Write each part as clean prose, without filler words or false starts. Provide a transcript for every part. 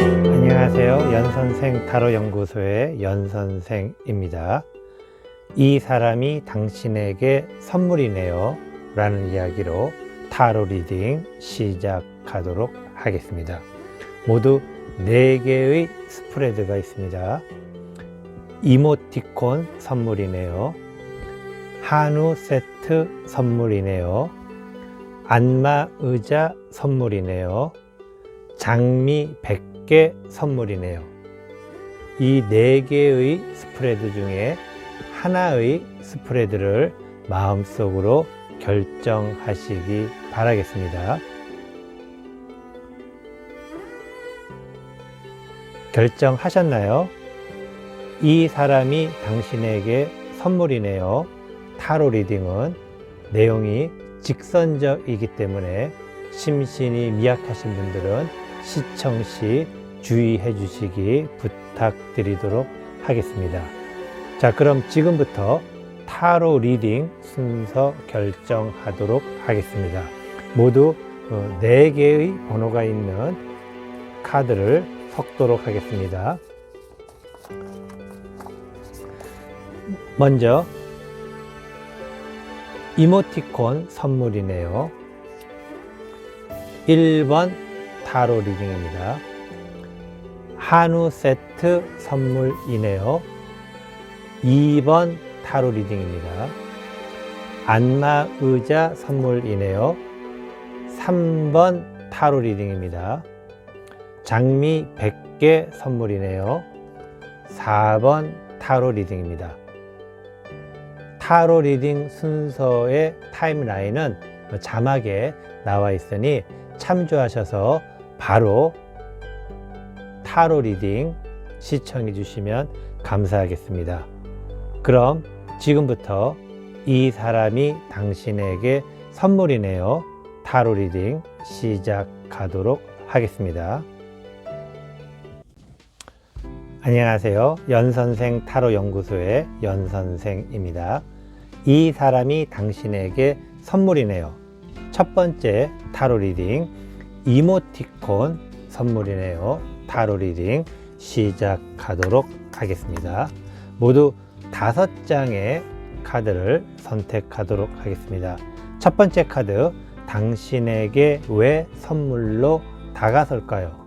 안녕하세요. 연선생 타로연구소의 연선생입니다. 이 사람이 당신에게 선물이네요 라는 이야기로 타로 리딩 시작하도록 하겠습니다. 모두 4개의 스프레드가 있습니다. 이모티콘 선물이네요, 한우 세트 선물이네요, 안마 의자 선물이네요, 장미 100개 선물이네요. 이 4개의 스프레드 중에 하나의 스프레드를 마음속으로 결정하시기 바라겠습니다. 결정하셨나요? 이 사람이 당신에게 선물이네요. 타로 리딩은 내용이 직선적이기 때문에 심신이 미약하신 분들은 시청 시 주의해 주시기 부탁드리도록 하겠습니다. 자, 그럼 지금부터 타로 리딩 순서 결정하도록 하겠습니다. 모두 4개의 번호가 있는 카드를 섞도록 하겠습니다. 먼저 이모티콘 선물이네요. 1번 타로 리딩입니다. 한우 세트 선물이네요. 2번 타로 리딩입니다. 안마 의자 선물이네요. 3번 타로 리딩입니다. 장미 100개 선물이네요. 4번 타로 리딩입니다. 타로 리딩 순서의 타임라인은 자막에 나와 있으니 참조하셔서 바로 타로 리딩 시청해 주시면 감사하겠습니다. 그럼 지금부터 이 사람이 당신에게 선물이네요. 타로 리딩 시작하도록 하겠습니다. 안녕하세요. 연선생 타로 연구소의 연선생입니다. 이 사람이 당신에게 선물이네요. 첫 번째 타로 리딩 이모티콘 선물이네요. 타로 리딩 시작하도록 하겠습니다. 모두 5장의 카드를 선택하도록 하겠습니다. 첫 번째 카드, 당신에게 왜 선물로 다가설까요?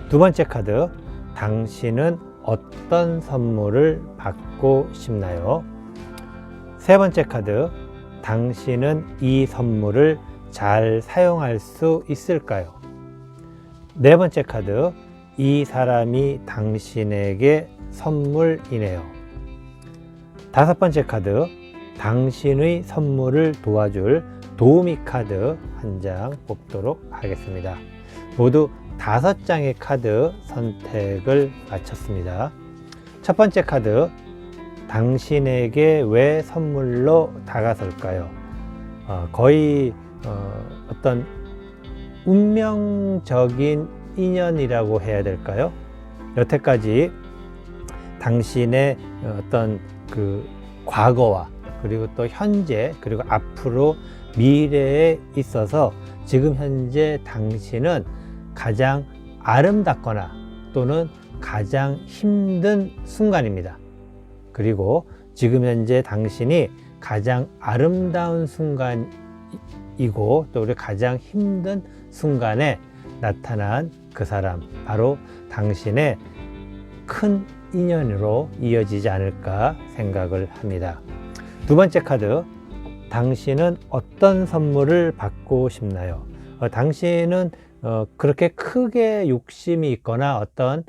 두 번째 카드, 당신은 어떤 선물을 받고 싶나요? 세 번째 카드, 당신은 이 선물을 잘 사용할 수 있을까요? 네 번째 카드, 이 사람이 당신에게 선물이네요. 다섯 번째 카드, 당신의 선물을 도와줄 도우미 카드 한 장 뽑도록 하겠습니다. 모두 5장의 카드 선택을 마쳤습니다. 첫 번째 카드, 당신에게 왜 선물로 다가설까요? 거의 어떤 운명적인 인연이라고 해야 될까요? 여태까지 당신의 어떤 그 과거와 그리고 또 현재 그리고 앞으로 미래에 있어서 지금 현재 당신은 가장 아름답거나 또는 가장 힘든 순간입니다. 그리고 지금 현재 당신이 가장 아름다운 순간이고 또 우리 가장 힘든 순간에 나타난 그 사람, 바로 당신의 큰 인연으로 이어지지 않을까 생각을 합니다. 두 번째 카드, 당신은 어떤 선물을 받고 싶나요? 당신은 그렇게 크게 욕심이 있거나 어떤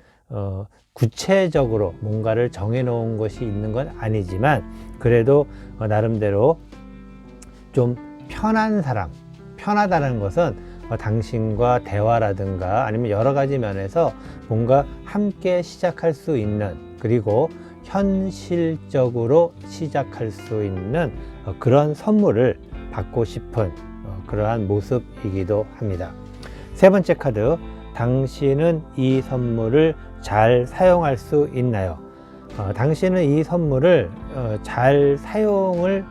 구체적으로 뭔가를 정해놓은 것이 있는 건 아니지만 그래도 나름대로 좀 편한 사람, 편하다는 것은 당신과 대화라든가 아니면 여러 가지 면에서 뭔가 함께 시작할 수 있는, 그리고 현실적으로 시작할 수 있는 그런 선물을 받고 싶은 그러한 모습이기도 합니다. 세 번째 카드, 당신은 이 선물을 잘 사용할 수 있나요? 당신은 이 선물을 잘 사용을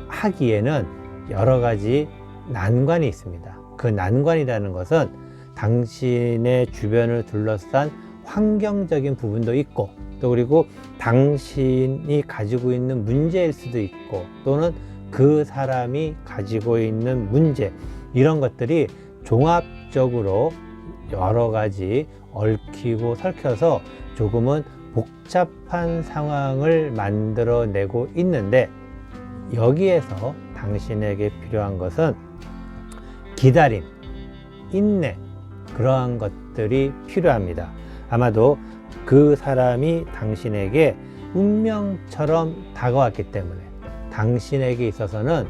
하기에는 여러 가지 난관이 있습니다. 그 난관이라는 것은 당신의 주변을 둘러싼 환경적인 부분도 있고, 또 그리고 당신이 가지고 있는 문제일 수도 있고, 또는 그 사람이 가지고 있는 문제, 이런 것들이 종합적으로 여러 가지 얽히고 설켜서 조금은 복잡한 상황을 만들어내고 있는데, 여기에서 당신에게 필요한 것은 기다림, 인내, 그러한 것들이 필요합니다. 아마도 그 사람이 당신에게 운명처럼 다가왔기 때문에 당신에게 있어서는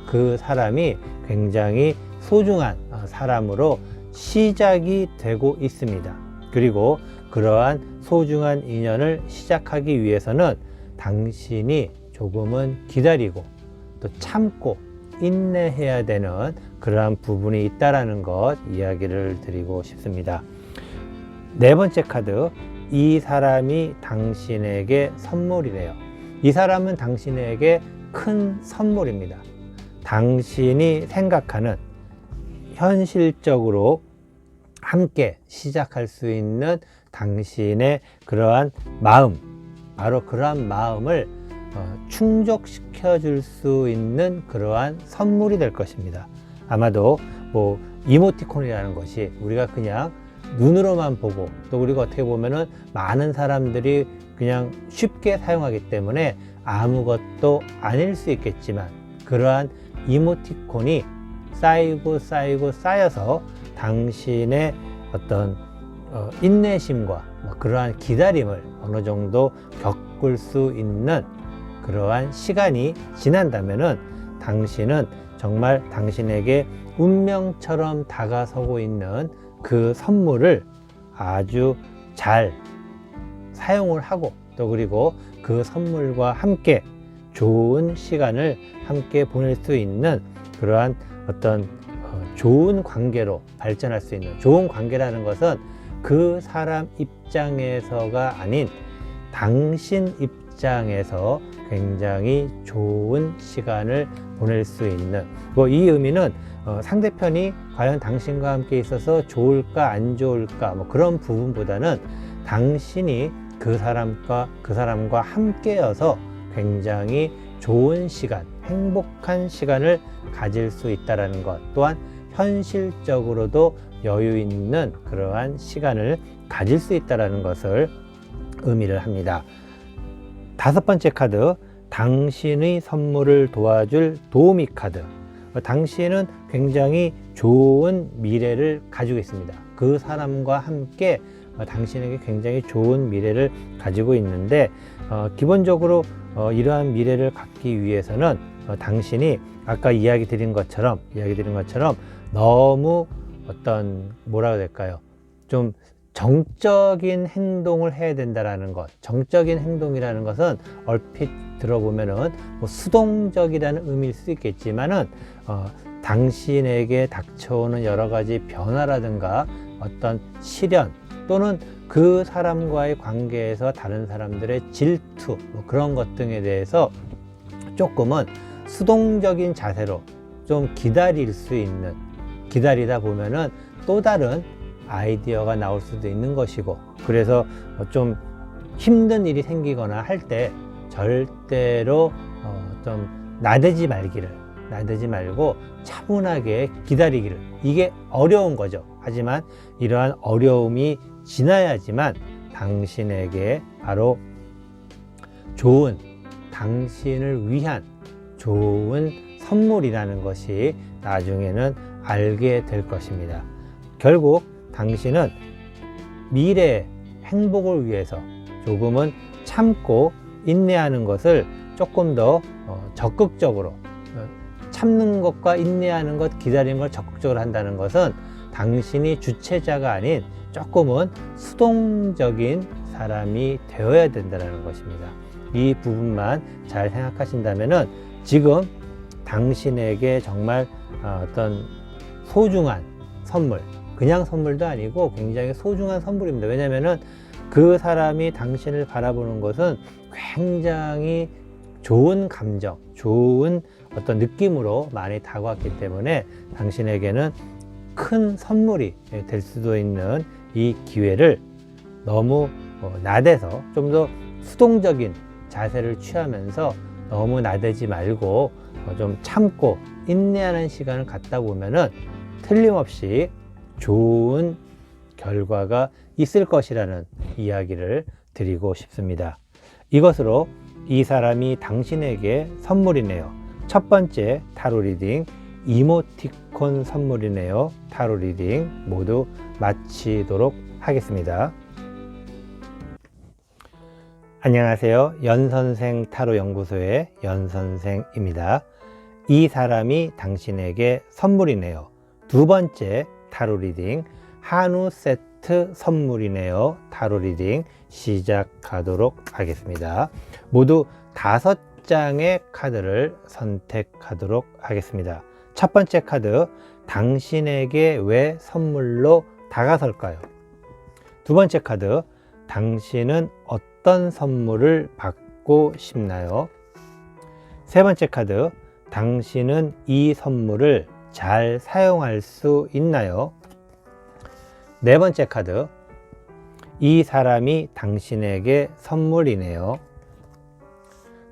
그 사람이 굉장히 소중한 사람으로 시작이 되고 있습니다. 그리고 그러한 소중한 인연을 시작하기 위해서는 당신이 조금은 기다리고 또 참고 인내해야 되는 그러한 부분이 있다라는 것 이야기를 드리고 싶습니다. 네 번째 카드, 이 사람이 당신에게 선물이래요. 이 사람은 당신에게 큰 선물입니다. 당신이 생각하는 현실적으로 함께 시작할 수 있는 당신의 그러한 마음, 바로 그러한 마음을 충족시켜 줄 수 있는 그러한 선물이 될 것입니다. 아마도 뭐 이모티콘이라는 것이 우리가 그냥 눈으로만 보고, 또 그리고 어떻게 보면은 많은 사람들이 그냥 쉽게 사용하기 때문에 아무것도 아닐 수 있겠지만, 그러한 이모티콘이 쌓이고 쌓여서 당신의 어떤 인내심과 그러한 기다림을 어느 정도 겪을 수 있는 그러한 시간이 지난다면은 당신은 정말 당신에게 운명처럼 다가서고 있는 그 선물을 아주 잘 사용을 하고, 또 그리고 그 선물과 함께 좋은 시간을 함께 보낼 수 있는 그러한 어떤 좋은 관계로 발전할 수 있는, 좋은 관계라는 것은 그 사람 입장에서가 아닌 당신 입장에서 굉장히 좋은 시간을 보낼 수 있는, 이 의미는 상대편이 과연 당신과 함께 있어서 좋을까 안 좋을까 그런 부분보다는 당신이 그 사람과 함께여서 굉장히 좋은 시간, 행복한 시간을 가질 수 있다는 것, 또한 현실적으로도 여유 있는 그러한 시간을 가질 수 있다는 것을 의미를 합니다. 다섯 번째 카드, 당신의 선물을 도와줄 도우미 카드. 당신은 굉장히 좋은 미래를 가지고 있습니다. 그 사람과 함께 당신에게 굉장히 좋은 미래를 가지고 있는데, 기본적으로 이러한 미래를 갖기 위해서는 당신이 아까 이야기 드린 것처럼 너무 뭐라고 해야 될까요? 좀 정적인 행동을 해야 된다라는 것. 정적인 행동이라는 것은 얼핏 들어보면은 수동적이라는 의미일 수 있겠지만은 당신에게 닥쳐오는 여러 가지 변화라든가 어떤 시련, 또는 그 사람과의 관계에서 다른 사람들의 질투, 그런 것 등에 대해서 조금은 수동적인 자세로 좀 기다릴 수 있는, 기다리다 보면은 또 다른 아이디어가 나올 수도 있는 것이고, 그래서 좀 힘든 일이 생기거나 할 때 절대로 좀 나대지 말고 차분하게 기다리기를. 이게 어려운 거죠. 하지만 이러한 어려움이 지나야지만 당신에게 바로 좋은, 당신을 위한 좋은 선물이라는 것이 나중에는 알게 될 것입니다. 결국 당신은 미래의 행복을 위해서 조금은 참고 인내하는 것을 조금 더 적극적으로, 참는 것과 인내하는 것, 기다리는 걸 적극적으로 한다는 것은 당신이 주체자가 아닌 조금은 수동적인 사람이 되어야 된다는 것입니다. 이 부분만 잘 생각하신다면은 지금 당신에게 정말 어떤 소중한 선물, 그냥 선물도 아니고 굉장히 소중한 선물입니다. 왜냐면은 그 사람이 당신을 바라보는 것은 굉장히 좋은 감정, 좋은 어떤 느낌으로 많이 다가왔기 때문에 당신에게는 큰 선물이 될 수도 있는 이 기회를 너무 나대서 좀 더 수동적인 자세를 취하면서 너무 나대지 말고 좀 참고 인내하는 시간을 갖다 보면은 틀림없이 좋은 결과가 있을 것이라는 이야기를 드리고 싶습니다. 이것으로 이 사람이 당신에게 선물이네요. 첫 번째 타로 리딩, 이모티콘 선물이네요. 타로 리딩 모두 마치도록 하겠습니다. 안녕하세요. 연선생 타로 연구소의 연선생입니다. 이 사람이 당신에게 선물이네요. 두 번째 타로 리딩, 한우 세트 선물이네요. 타로 리딩 시작하도록 하겠습니다. 모두 5장의 카드를 선택하도록 하겠습니다. 첫 번째 카드, 당신에게 왜 선물로 다가설까요? 두 번째 카드, 당신은 어떤 선물을 받고 싶나요? 세 번째 카드, 당신은 이 선물을 잘 사용할 수 있나요? 네 번째 카드, 이 사람이 당신에게 선물이네요.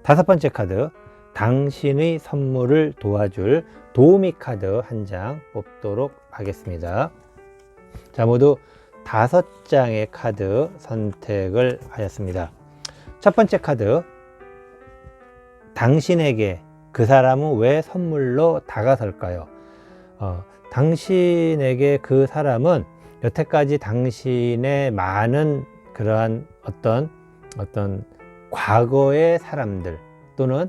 다섯 번째 카드, 당신의 선물을 도와줄 도우미 카드 한 장 뽑도록 하겠습니다. 자, 모두 5장의 카드 선택을 하였습니다. 첫 번째 카드, 당신에게 그 사람은 왜 선물로 다가설까요? 당신에게 그 사람은 여태까지 당신의 많은 그러한 어떤 과거의 사람들 또는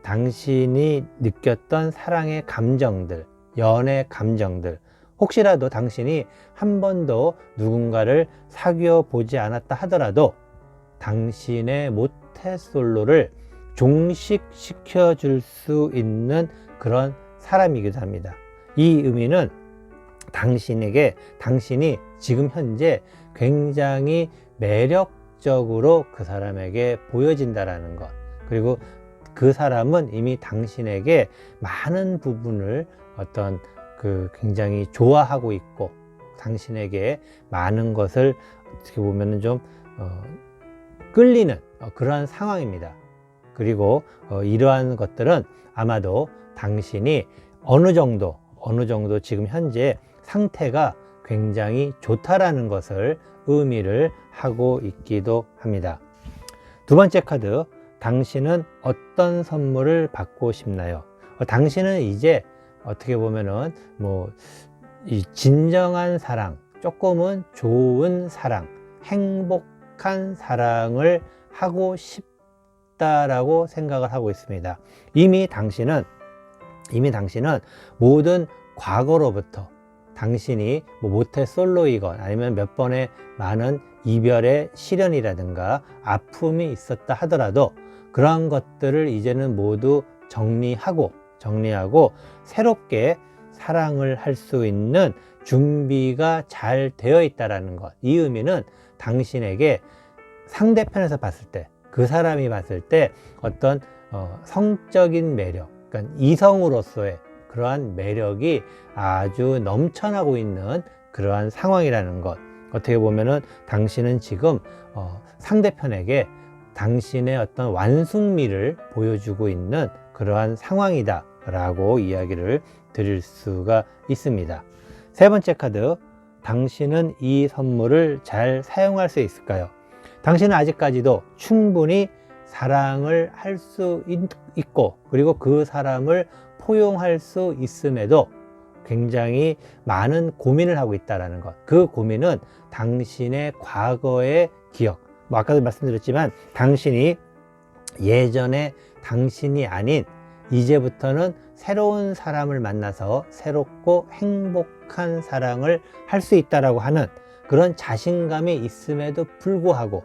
당신이 느꼈던 사랑의 감정들, 연애 감정들, 혹시라도 당신이 한 번도 누군가를 사귀어 보지 않았다 하더라도 당신의 모태솔로를 종식시켜 줄 수 있는 그런 사람이기도 합니다. 이 의미는 당신이 지금 현재 굉장히 매력적으로 그 사람에게 보여진다라는 것, 그리고 그 사람은 이미 당신에게 많은 부분을 굉장히 좋아하고 있고 당신에게 많은 것을 어떻게 보면 좀 끌리는 그러한 상황입니다. 그리고 이러한 것들은 아마도 당신이 어느 정도 지금 현재 상태가 굉장히 좋다라는 것을 의미를 하고 있기도 합니다. 두 번째 카드, 당신은 어떤 선물을 받고 싶나요? 당신은 이제 어떻게 보면은 이 진정한 사랑, 조금은 좋은 사랑, 행복한 사랑을 하고 싶다라고 생각을 하고 있습니다. 이미 당신은 모든 과거로부터 당신이 모태솔로이건 아니면 몇 번의 많은 이별의 시련이라든가 아픔이 있었다 하더라도 그러한 것들을 이제는 모두 정리하고 새롭게 사랑을 할 수 있는 준비가 잘 되어 있다는 것. 이 의미는 당신에게 상대편에서 봤을 때, 그 사람이 봤을 때 어떤 성적인 매력, 그러니까 이성으로서의 그러한 매력이 아주 넘쳐나고 있는 그러한 상황이라는 것. 어떻게 보면은 당신은 지금 상대편에게 당신의 어떤 완숙미를 보여주고 있는 그러한 상황이다 라고 이야기를 드릴 수가 있습니다. 세 번째 카드, 당신은 이 선물을 잘 사용할 수 있을까요? 당신은 아직까지도 충분히 사랑을 할 수 있고 그리고 그 사람을 포용할 수 있음에도 굉장히 많은 고민을 하고 있다는 것. 그 고민은 당신의 과거의 기억, 아까도 말씀드렸지만 당신이 예전에 당신이 아닌 이제부터는 새로운 사람을 만나서 새롭고 행복한 사랑을 할 수 있다라고 하는 그런 자신감이 있음에도 불구하고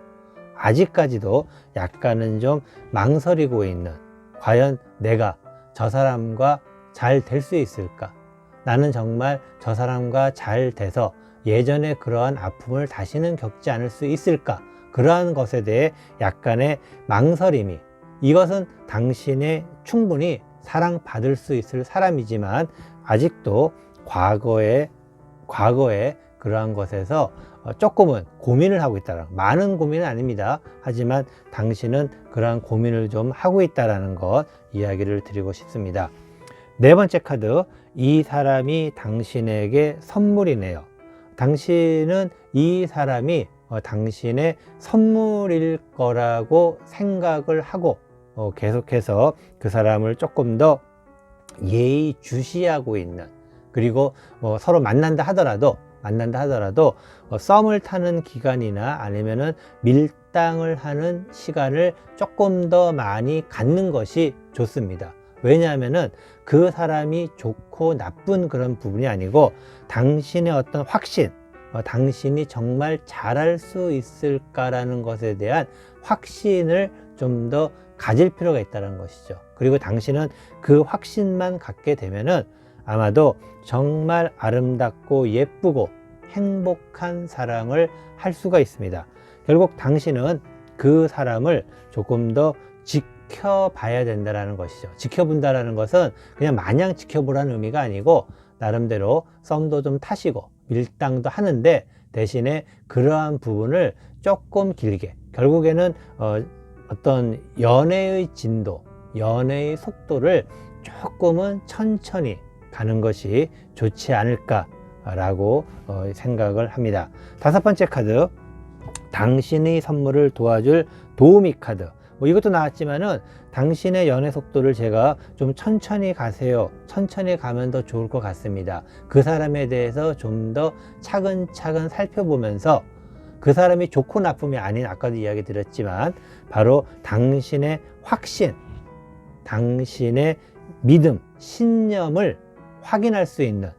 아직까지도 약간은 좀 망설이고 있는, 과연 내가 저 사람과 잘 될 수 있을까? 나는 정말 저 사람과 잘 돼서 예전에 그러한 아픔을 다시는 겪지 않을 수 있을까? 그러한 것에 대해 약간의 망설임이, 이것은 당신의 충분히 사랑받을 수 있을 사람이지만 아직도 과거의 과거에 그러한 것에서 조금은 고민을 하고 있다는, 많은 고민은 아닙니다. 하지만 당신은 그러한 고민을 좀 하고 있다는 것 이야기를 드리고 싶습니다. 네 번째 카드, 이 사람이 당신에게 선물이네요. 당신은 이 사람이 당신의 선물일 거라고 생각을 하고 계속해서 그 사람을 조금 더 예의주시하고 있는, 그리고 서로 만난다 하더라도 썸을 타는 기간이나 아니면은 밀당을 하는 시간을 조금 더 많이 갖는 것이 좋습니다. 왜냐하면은 그 사람이 좋고 나쁜 그런 부분이 아니고 당신의 어떤 확신, 당신이 정말 잘할 수 있을까라는 것에 대한 확신을 좀 더 가질 필요가 있다는 것이죠. 그리고 당신은 그 확신만 갖게 되면은 아마도 정말 아름답고 예쁘고 행복한 사랑을 할 수가 있습니다. 결국 당신은 그 사람을 조금 더 지켜봐야 된다는 것이죠. 지켜본다는 것은 그냥 마냥 지켜보라는 의미가 아니고 나름대로 썸도 좀 타시고 밀당도 하는데 대신에 그러한 부분을 조금 길게, 결국에는 어떤 연애의 진도, 연애의 속도를 조금은 천천히 가는 것이 좋지 않을까라고 생각을 합니다. 다섯 번째 카드, 당신의 선물을 도와줄 도우미 카드. 이것도 나왔지만은 당신의 연애 속도를 제가 좀 천천히 가세요, 천천히 가면 더 좋을 것 같습니다. 그 사람에 대해서 좀 더 차근차근 살펴보면서 그 사람이 좋고 나쁨이 아닌, 아까도 이야기 드렸지만 바로 당신의 확신, 당신의 믿음, 신념을 확인할 수 있는,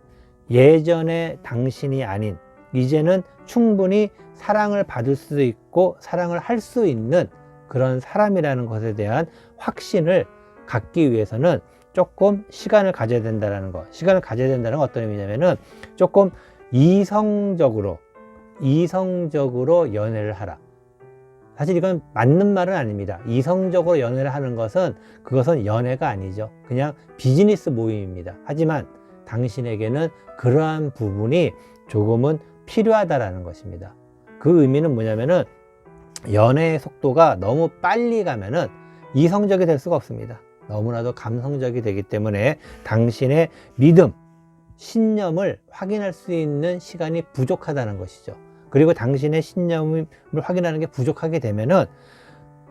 예전의 당신이 아닌 이제는 충분히 사랑을 받을 수 있고 사랑을 할 수 있는 그런 사람이라는 것에 대한 확신을 갖기 위해서는 조금 시간을 가져야 된다는 것. 시간을 가져야 된다는 건 어떤 의미냐면은 조금 이성적으로 연애를 하라. 사실 이건 맞는 말은 아닙니다. 이성적으로 연애를 하는 것은, 그것은 연애가 아니죠. 그냥 비즈니스 모임입니다. 하지만 당신에게는 그러한 부분이 조금은 필요하다라는 것입니다. 그 의미는 뭐냐면은 연애의 속도가 너무 빨리 가면은 이성적이 될 수가 없습니다. 너무나도 감성적이 되기 때문에 당신의 믿음, 신념을 확인할 수 있는 시간이 부족하다는 것이죠. 그리고 당신의 신념을 확인하는 게 부족하게 되면은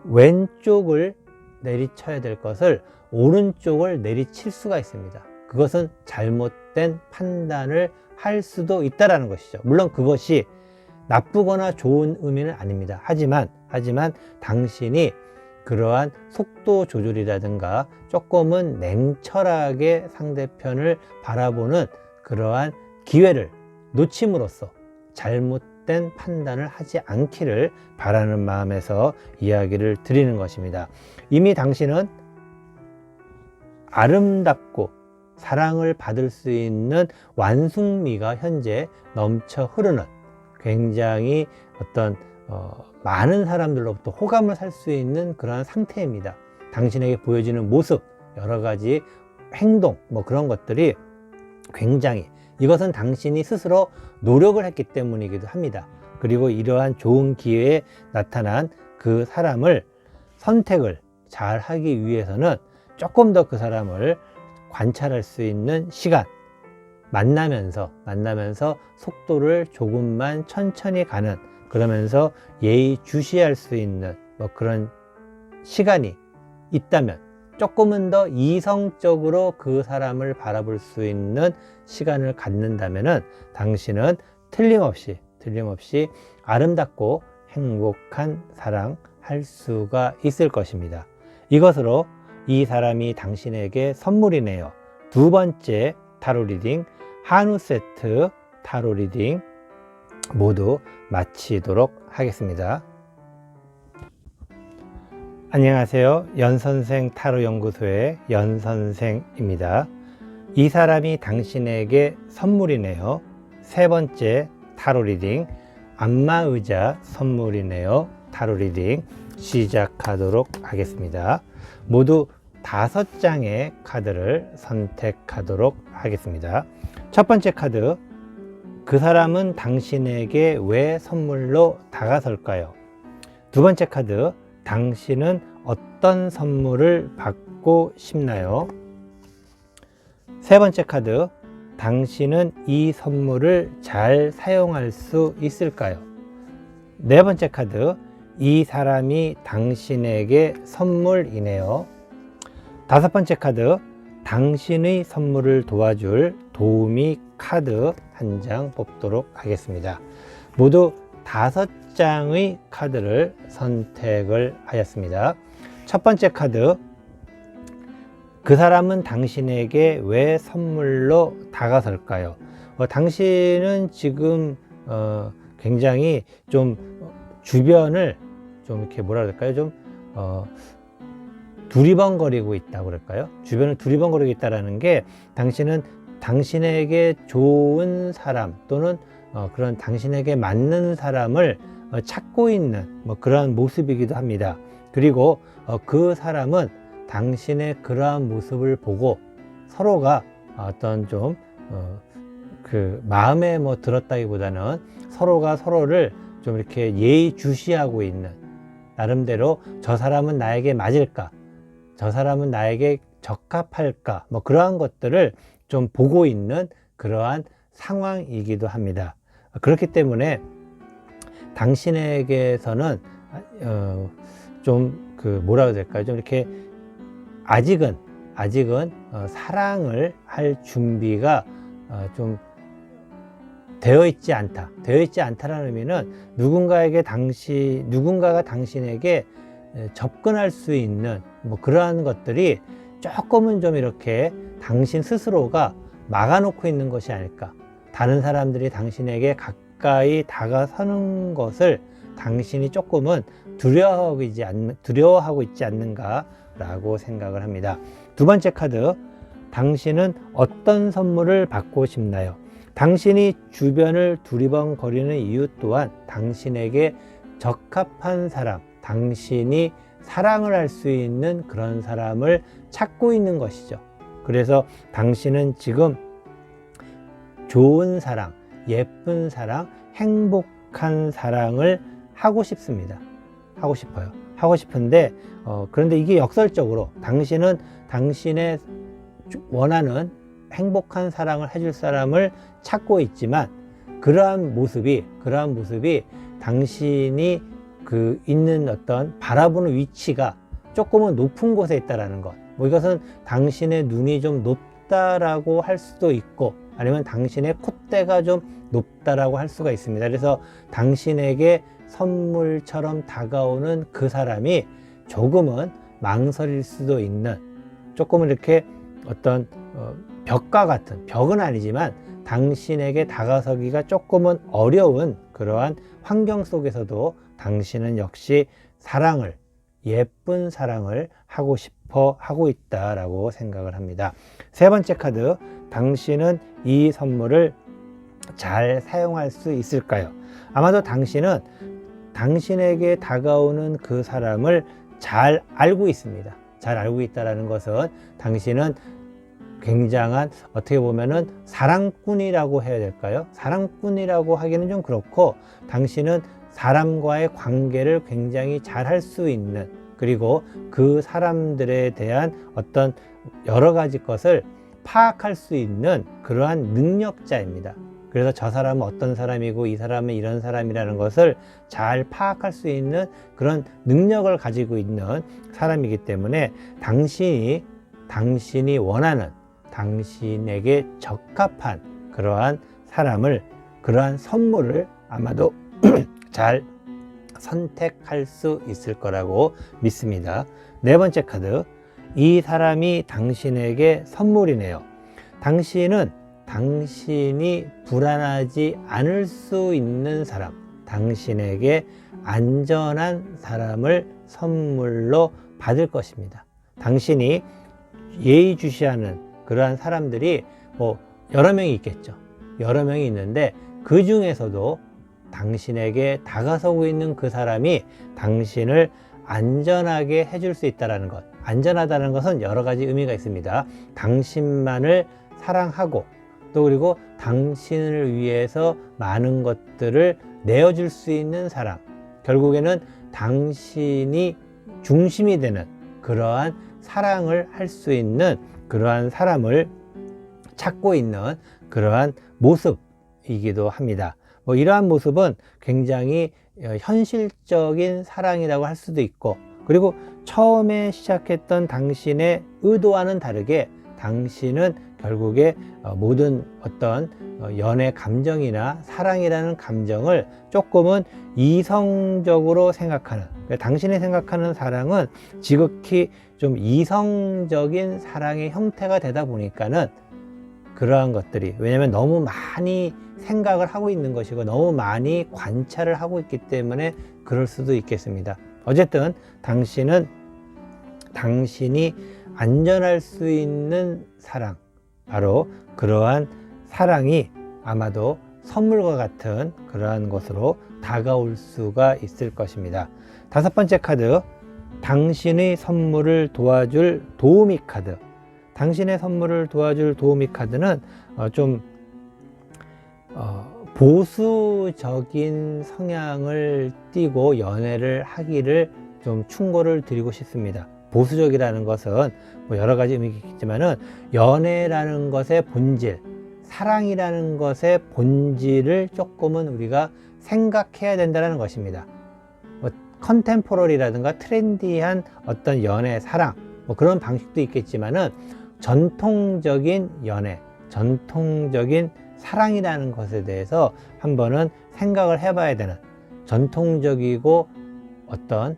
왼쪽을 내리쳐야 될 것을 오른쪽을 내리칠 수가 있습니다. 그것은 잘못된 판단을 할 수도 있다라는 것이죠. 물론 그것이 나쁘거나 좋은 의미는 아닙니다. 하지만 당신이 그러한 속도 조절이라든가 조금은 냉철하게 상대편을 바라보는 그러한 기회를 놓침으로써 잘못된 판단을 하지 않기를 바라는 마음에서 이야기를 드리는 것입니다. 이미 당신은 아름답고 사랑을 받을 수 있는 완숙미가 현재 넘쳐 흐르는, 굉장히 어떤 많은 사람들로부터 호감을 살 수 있는 그러한 상태입니다. 당신에게 보여지는 모습, 여러 가지 행동, 그런 것들이 굉장히, 이것은 당신이 스스로 노력을 했기 때문이기도 합니다. 그리고 이러한 좋은 기회에 나타난 그 사람을 선택을 잘 하기 위해서는 조금 더 그 사람을 관찰할 수 있는 시간, 만나면서 속도를 조금만 천천히 가는, 그러면서 예의주시할 수 있는 그런 시간이 있다면, 조금은 더 이성적으로 그 사람을 바라볼 수 있는 시간을 갖는다면은 당신은 틀림없이 아름답고 행복한 사랑 할 수가 있을 것입니다. 이것으로 이 사람이 당신에게 선물이네요. 두 번째 타로 리딩, 한우 세트 타로 리딩 모두 마치도록 하겠습니다. 안녕하세요. 연선생 타로 연구소의 연선생입니다. 이 사람이 당신에게 선물이네요. 세 번째 타로 리딩, 안마의자 선물이네요. 타로 리딩 시작하도록 하겠습니다. 모두 5장의 카드를 선택하도록 하겠습니다. 첫 번째 카드, 그 사람은 당신에게 왜 선물로 다가설까요? 두 번째 카드, 당신은 어떤 선물을 받고 싶나요? 세 번째 카드, 당신은 이 선물을 잘 사용할 수 있을까요? 네 번째 카드, 이 사람이 당신에게 선물이네요. 다섯 번째 카드, 당신의 선물을 도와줄 도우미 카드 한 장 뽑도록 하겠습니다. 모두 5장의 카드를 선택을 하였습니다. 첫 번째 카드, 그 사람은 당신에게 왜 선물로 다가설까요? 당신은 지금 굉장히 좀 주변을 좀 이렇게 뭐라 그럴까요? 좀 두리번거리고 있다고 그럴까요? 주변을 두리번거리고 있다라는 게, 당신은 당신에게 좋은 사람 또는 그런 당신에게 맞는 사람을 찾고 있는 그러한 모습이기도 합니다. 그리고 그 사람은 당신의 그러한 모습을 보고 서로가 어떤 좀 그 마음에 들었다기보다는 서로가 서로를 좀 이렇게 예의주시하고 있는, 나름대로 저 사람은 나에게 맞을까, 저 사람은 나에게 적합할까, 그러한 것들을 좀 보고 있는 그러한 상황이기도 합니다. 그렇기 때문에 당신에게서는 좀 뭐라 해야 될까요? 좀 이렇게 아직은 사랑을 할 준비가 좀 되어 있지 않다. 되어 있지 않다라는 의미는 누군가가 당신에게 접근할 수 있는 그러한 것들이 조금은 좀 이렇게 당신 스스로가 막아놓고 있는 것이 아닐까. 다른 사람들이 당신에게 가까이 다가서는 것을 당신이 조금은 두려워하고 있지 않는가라고 생각을 합니다. 두 번째 카드, 당신은 어떤 선물을 받고 싶나요? 당신이 주변을 두리번거리는 이유 또한 당신에게 적합한 사람, 당신이 사랑을 할 수 있는 그런 사람을 찾고 있는 것이죠. 그래서 당신은 지금 좋은 사랑, 예쁜 사랑, 행복한 사랑을 하고 싶습니다. 하고 싶어요. 하고 싶은데 그런데 이게 역설적으로 당신은 당신의 원하는 행복한 사랑을 해줄 사람을 찾고 있지만, 그러한 모습이 당신이 있는 어떤 바라보는 위치가 조금은 높은 곳에 있다라는 것. 이것은 당신의 눈이 좀 높다라고 할 수도 있고, 아니면 당신의 콧대가 좀 높다라고 할 수가 있습니다. 그래서 당신에게 선물처럼 다가오는 그 사람이 조금은 망설일 수도 있는, 조금은 이렇게 어떤 벽과 같은, 벽은 아니지만 당신에게 다가서기가 조금은 어려운 그러한 환경 속에서도 당신은 역시 예쁜 사랑을 하고 싶어 하고 있다라고 생각을 합니다. 세 번째 카드, 당신은 이 선물을 잘 사용할 수 있을까요? 아마도 당신은 당신에게 다가오는 그 사람을 잘 알고 있습니다. 잘 알고 있다는 것은 당신은 굉장한, 어떻게 보면은 사랑꾼이라고 해야 될까요? 사랑꾼이라고 하기는 좀 그렇고, 당신은 사람과의 관계를 굉장히 잘 할 수 있는, 그리고 그 사람들에 대한 어떤 여러 가지 것을 파악할 수 있는 그러한 능력자입니다. 그래서 저 사람은 어떤 사람이고 이 사람은 이런 사람이라는 것을 잘 파악할 수 있는 그런 능력을 가지고 있는 사람이기 때문에, 당신이 원하는, 당신에게 적합한 그러한 사람을, 그러한 선물을 아마도 잘 선택할 수 있을 거라고 믿습니다. 네 번째 카드, 이 사람이 당신에게 선물이네요. 당신은 당신이 불안하지 않을 수 있는 사람, 당신에게 안전한 사람을 선물로 받을 것입니다. 당신이 예의주시하는 그러한 사람들이 여러 명이 있겠죠. 여러 명이 있는데 그 중에서도 당신에게 다가서고 있는 그 사람이 당신을 안전하게 해줄 수 있다는 것. 안전하다는 것은 여러 가지 의미가 있습니다. 당신만을 사랑하고 또 그리고 당신을 위해서 많은 것들을 내어줄 수 있는 사람, 결국에는 당신이 중심이 되는 그러한 사랑을 할 수 있는 그러한 사람을 찾고 있는 그러한 모습이기도 합니다. 이러한 모습은 굉장히 현실적인 사랑이라고 할 수도 있고, 그리고 처음에 시작했던 당신의 의도와는 다르게 당신은 결국에 모든 어떤 연애 감정이나 사랑이라는 감정을 조금은 이성적으로 생각하는, 당신이 생각하는 사랑은 지극히 좀 이성적인 사랑의 형태가 되다 보니까는 그러한 것들이, 왜냐하면 너무 많이 생각을 하고 있는 것이고 너무 많이 관찰을 하고 있기 때문에 그럴 수도 있겠습니다. 어쨌든 당신은 당신이 안전할 수 있는 사랑, 바로 그러한 사랑이 아마도 선물과 같은 그러한 것으로 다가올 수가 있을 것입니다. 5번째 카드, 당신의 선물을 도와줄 도우미 카드. 당신의 선물을 도와줄 도우미 카드는 좀 보수적인 성향을 띠고 연애를 하기를 좀 충고를 드리고 싶습니다. 보수적이라는 것은 여러 가지 의미가 있겠지만은 연애라는 것의 본질, 사랑이라는 것의 본질을 조금은 우리가 생각해야 된다는 것입니다. 컨템포러리라든가 트렌디한 어떤 연애, 사랑, 그런 방식도 있겠지만은 전통적인 연애, 전통적인 사랑이라는 것에 대해서 한번은 생각을 해봐야 되는, 전통적이고 어떤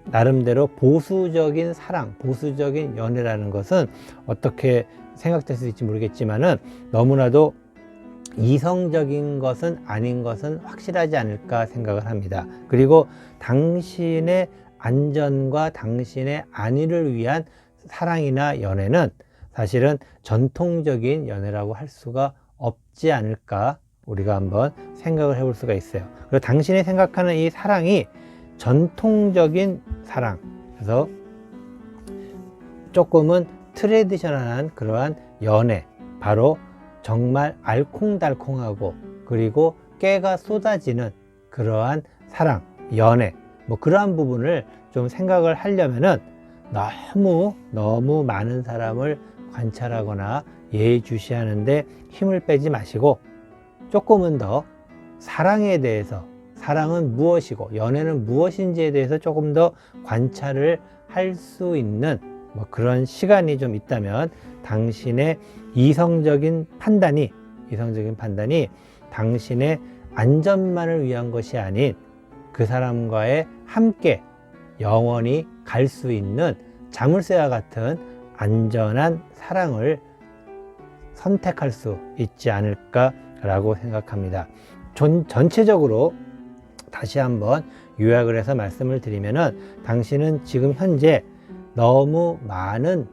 나름대로 보수적인 사랑, 보수적인 연애라는 것은 어떻게 생각될 수 있을지 모르겠지만은 너무나도 이성적인 것은 아닌 것은 확실하지 않을까 생각을 합니다. 그리고 당신의 안전과 당신의 안위를 위한 사랑이나 연애는 사실은 전통적인 연애라고 할 수가 없지 않을까, 우리가 한번 생각을 해볼 수가 있어요. 그리고 당신이 생각하는 이 사랑이 전통적인 사랑, 그래서 조금은 트레디셔널한 그러한 연애, 바로 정말 알콩달콩하고 그리고 깨가 쏟아지는 그러한 사랑, 연애, 그러한 부분을 좀 생각을 하려면은 너무 많은 사람을 관찰하거나 예의주시하는데 힘을 빼지 마시고, 조금은 더 사랑에 대해서, 사랑은 무엇이고 연애는 무엇인지에 대해서 조금 더 관찰을 할 수 있는 그런 시간이 좀 있다면 당신의 이성적인 판단이 당신의 안전만을 위한 것이 아닌 그 사람과의 함께 영원히 갈 수 있는 자물쇠와 같은 안전한 사랑을 선택할 수 있지 않을까라고 생각합니다. 전체적으로 다시 한번 요약을 해서 말씀을 드리면은, 당신은 지금 현재 너무 많은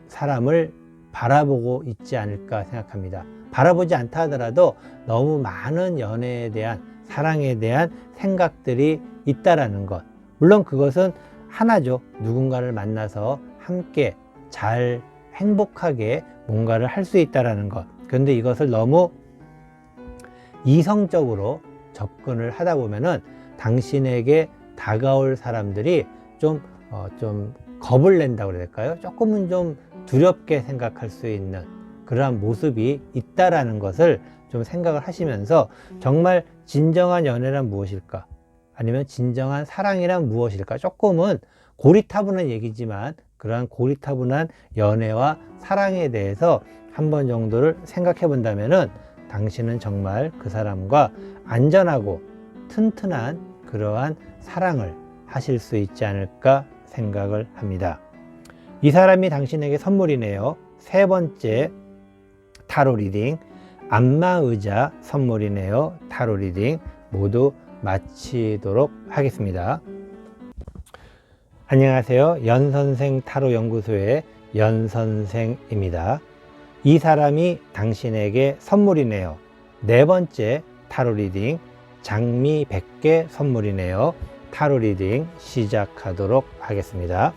사람을 바라보고 있지 않을까 생각합니다. 바라보지 않다 하더라도 너무 많은 연애에 대한, 사랑에 대한 생각들이 있다라는 것. 물론 그것은 하나죠. 누군가를 만나서 함께 잘 행복하게 뭔가를 할 수 있다라는 것. 그런데 이것을 너무 이성적으로 접근을 하다 보면은 당신에게 다가올 사람들이 좀 겁을 낸다고 그래야 될까요? 조금은 좀 두렵게 생각할 수 있는 그러한 모습이 있다라는 것을 좀 생각을 하시면서, 정말 진정한 연애란 무엇일까? 아니면 진정한 사랑이란 무엇일까? 조금은 고리타분한 얘기지만 그러한 고리타분한 연애와 사랑에 대해서 한 번 정도를 생각해 본다면은 당신은 정말 그 사람과 안전하고 튼튼한 그러한 사랑을 하실 수 있지 않을까 생각을 합니다. 이 사람이 당신에게 선물이네요. 3번째 타로 리딩, 안마의자 선물이네요. 타로 리딩 모두 마치도록 하겠습니다. 안녕하세요. 연선생 타로 연구소의 연선생입니다. 이 사람이 당신에게 선물이네요. 4번째 타로 리딩, 장미 100개 선물이네요. 타로 리딩 시작하도록 하겠습니다.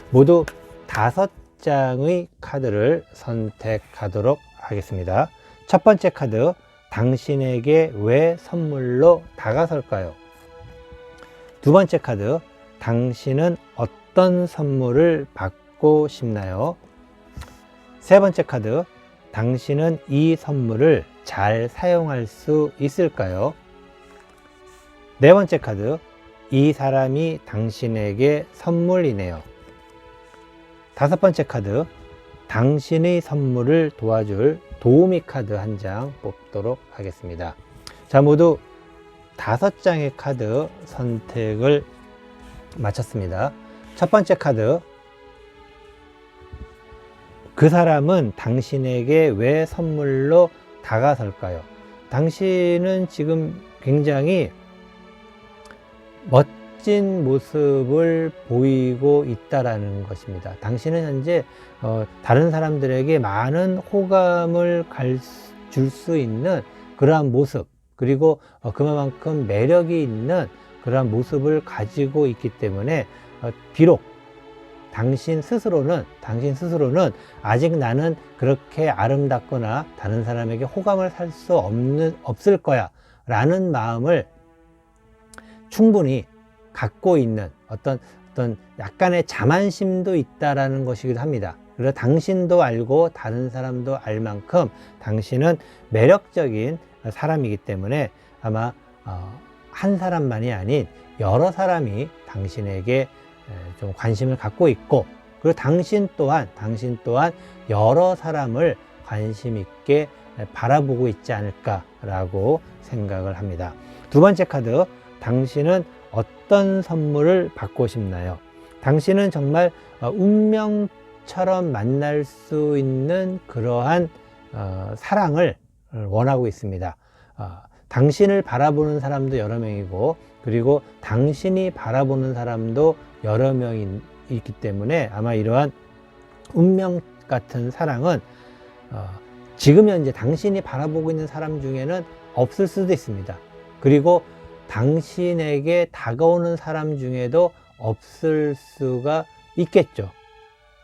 모두 5 장의 카드를 선택하도록 하겠습니다. 첫 번째 카드, 당신에게 왜 선물로 다가설까요? 두 번째 카드, 당신은 어떤 선물을 받고 싶나요? 세 번째 카드, 당신은 이 선물을 잘 사용할 수 있을까요? 네 번째 카드, 이 사람이 당신에게 선물이네요. 다섯 번째 카드, 당신의 선물을 도와줄 도우미 카드 한 장 뽑도록 하겠습니다. 자, 모두 5장의 카드 선택을 마쳤습니다. 첫 번째 카드, 그 사람은 당신에게 왜 선물로 다가설까요? 당신은 지금 굉장히 멋진 모습을 보이고 있다라는 것입니다. 당신은 현재 다른 사람들에게 많은 호감을 줄 수 있는 그러한 모습, 그리고 그만큼 매력이 있는 그러한 모습을 가지고 있기 때문에 비록 당신 스스로는 아직 나는 그렇게 아름답거나 다른 사람에게 호감을 살 수 없을 거야 라는 마음을 충분히 갖고 있는 어떤 약간의 자만심도 있다라는 것이기도 합니다. 그래서 당신도 알고 다른 사람도 알 만큼 당신은 매력적인 사람이기 때문에 아마 한 사람만이 아닌 여러 사람이 당신에게 좀 관심을 갖고 있고, 그리고 당신 또한 여러 사람을 관심 있게 바라보고 있지 않을까라고 생각을 합니다. 두 번째 카드, 당신은 어떤 선물을 받고 싶나요? 당신은 정말 운명처럼 만날 수 있는 그러한 사랑을 원하고 있습니다. 당신을 바라보는 사람도 여러 명이고, 그리고 당신이 바라보는 사람도 여러 명이 있기 때문에 아마 이러한 운명 같은 사랑은 지금 현재 당신이 바라보고 있는 사람 중에는 없을 수도 있습니다. 그리고 당신에게 다가오는 사람 중에도 없을 수가 있겠죠.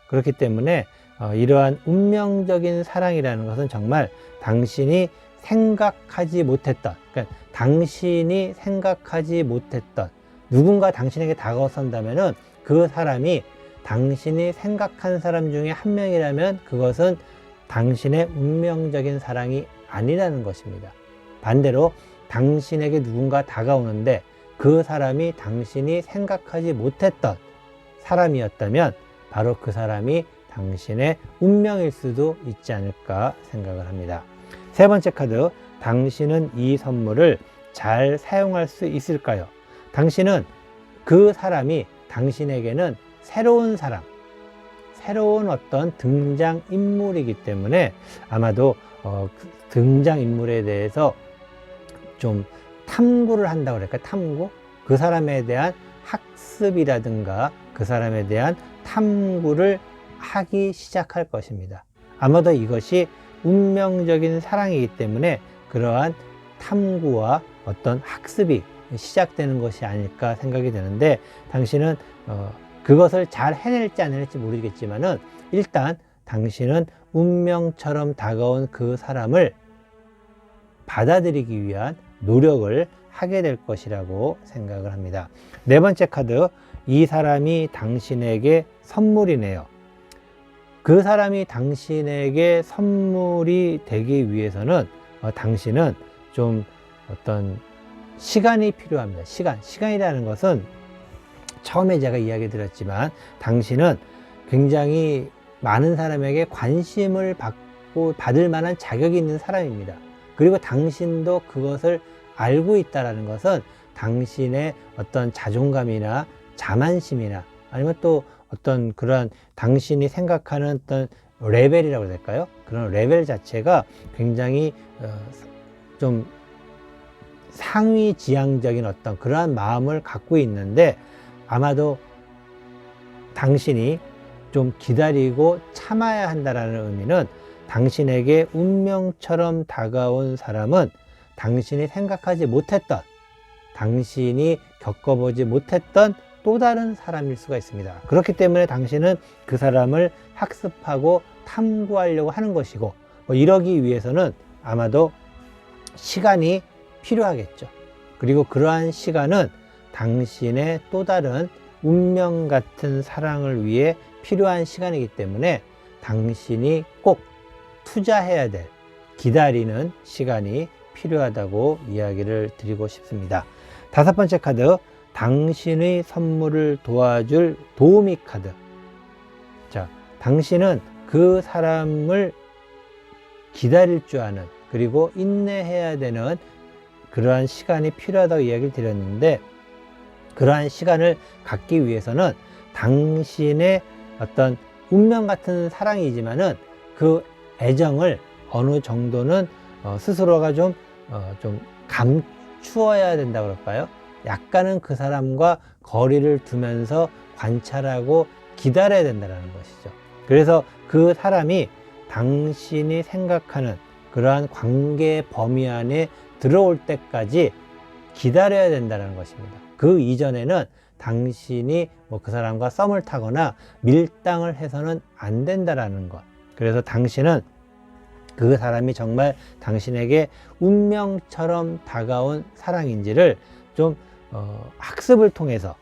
그렇기 때문에 이러한 운명적인 사랑이라는 것은 정말 당신이 생각하지 못했던, 그러니까 당신이 생각하지 못했던 누군가 당신에게 다가선다면은 그 사람이 당신이 생각한 사람 중에 한 명이라면 그것은 당신의 운명적인 사랑이 아니라는 것입니다. 반대로 당신에게 누군가 다가오는데 그 사람이 당신이 생각하지 못했던 사람이었다면 바로 그 사람이 당신의 운명일 수도 있지 않을까 생각을 합니다. 세 번째 카드, 당신은 이 선물을 잘 사용할 수 있을까요? 당신은 그 사람이 당신에게는 새로운 사람, 새로운 어떤 등장인물이기 때문에 아마도 등장인물에 대해서 좀 탐구를 한다고 그럴까요? 탐구? 그 사람에 대한 학습이라든가 그 사람에 대한 탐구를 하기 시작할 것입니다. 아마도 이것이 운명적인 사랑이기 때문에 그러한 탐구와 어떤 학습이 시작되는 것이 아닐까 생각이 되는데, 당신은 그것을 잘 해낼지 안 해낼지 모르겠지만은 일단 당신은 운명처럼 다가온 그 사람을 받아들이기 위한 노력을 하게 될 것이라고 생각을 합니다. 네 번째 카드, 이 사람이 당신에게 선물이네요. 그 사람이 당신에게 선물이 되기 위해서는 당신은 좀 어떤 시간이 필요합니다. 시간이라는 것은 처음에 제가 이야기 드렸지만 당신은 굉장히 많은 사람에게 관심을 받을 만한 자격이 있는 사람입니다. 그리고 당신도 그것을 알고 있다는 것은 당신의 어떤 자존감이나 자만심이나 아니면 또 어떤 그런 당신이 생각하는 어떤 레벨이라고 해야 될까요? 그런 레벨 자체가 굉장히 좀 상위지향적인 어떤 그러한 마음을 갖고 있는데, 아마도 당신이 좀 기다리고 참아야 한다는 의미는 당신에게 운명처럼 다가온 사람은 당신이 생각하지 못했던, 당신이 겪어보지 못했던 또 다른 사람일 수가 있습니다. 그렇기 때문에 당신은 그 사람을 학습하고 탐구하려고 하는 것이고, 이러기 위해서는 아마도 시간이 필요하겠죠. 그리고 그러한 시간은 당신의 또 다른 운명 같은 사랑을 위해 필요한 시간이기 때문에 당신이 꼭 투자해야 될, 기다리는 시간이 필요하다고 이야기를 드리고 싶습니다. 5번째 카드, 당신의 선물을 도와줄 도우미 카드. 자, 당신은 그 사람을 기다릴 줄 아는, 그리고 인내해야 되는 그러한 시간이 필요하다고 이야기를 드렸는데, 그러한 시간을 갖기 위해서는 당신의 어떤 운명 같은 사랑이지만은 그 애정을 어느 정도는 스스로가 좀 감추어야 된다 그럴까요? 약간은 그 사람과 거리를 두면서 관찰하고 기다려야 된다는 것이죠. 그래서 그 사람이 당신이 생각하는 그러한 관계의 범위 안에 들어올 때까지 기다려야 된다는 것입니다. 그 이전에는 당신이 그 사람과 썸을 타거나 밀당을 해서는 안 된다는 것. 그래서 당신은 그 사람이 정말 당신에게 운명처럼 다가온 사랑인지를 좀 학습을 통해서,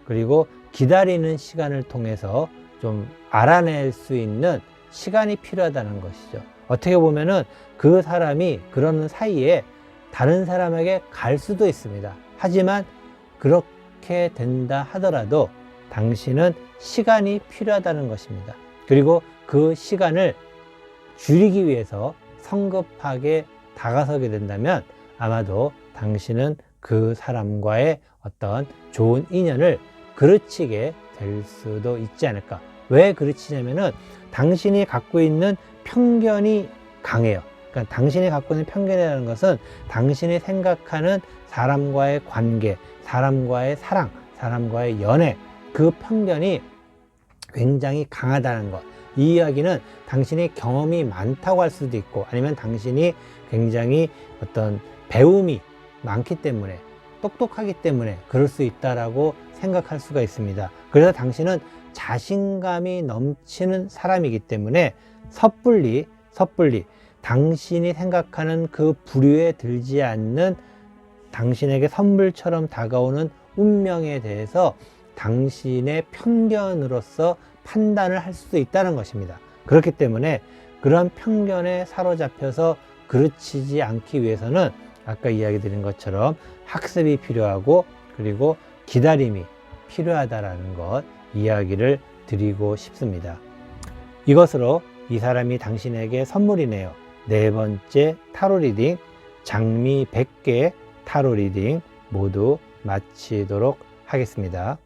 그리고 기다리는 시간을 통해서 좀 알아낼 수 있는 시간이 필요하다는 것이죠. 어떻게 보면은 그 사람이 그러는 사이에 다른 사람에게 갈 수도 있습니다. 하지만 그렇게 된다 하더라도 당신은 시간이 필요하다는 것입니다. 그리고 그 시간을 줄이기 위해서 성급하게 다가서게 된다면 아마도 당신은 그 사람과의 어떤 좋은 인연을 그르치게 될 수도 있지 않을까. 왜 그르치냐면은 당신이 갖고 있는 편견이 강해요. 그러니까 당신이 갖고 있는 편견이라는 것은 당신이 생각하는 사람과의 관계, 사람과의 사랑, 사람과의 연애, 그 편견이 굉장히 강하다는 것. 이 이야기는 당신이 경험이 많다고 할 수도 있고, 아니면 당신이 굉장히 어떤 배움이 많기 때문에, 똑똑하기 때문에 그럴 수 있다라고 생각할 수가 있습니다. 그래서 당신은 자신감이 넘치는 사람이기 때문에 섣불리 당신이 생각하는 그 부류에 들지 않는, 당신에게 선물처럼 다가오는 운명에 대해서 당신의 편견으로서 판단을 할 수도 있다는 것입니다. 그렇기 때문에 그런 편견에 사로잡혀서 그르치지 않기 위해서는 아까 이야기 드린 것처럼 학습이 필요하고, 그리고 기다림이 필요하다라는 것, 이야기를 드리고 싶습니다. 이것으로 이 사람이 당신에게 선물이네요. 4번째 타로 리딩, 장미 100개 타로 리딩 모두 마치도록 하겠습니다.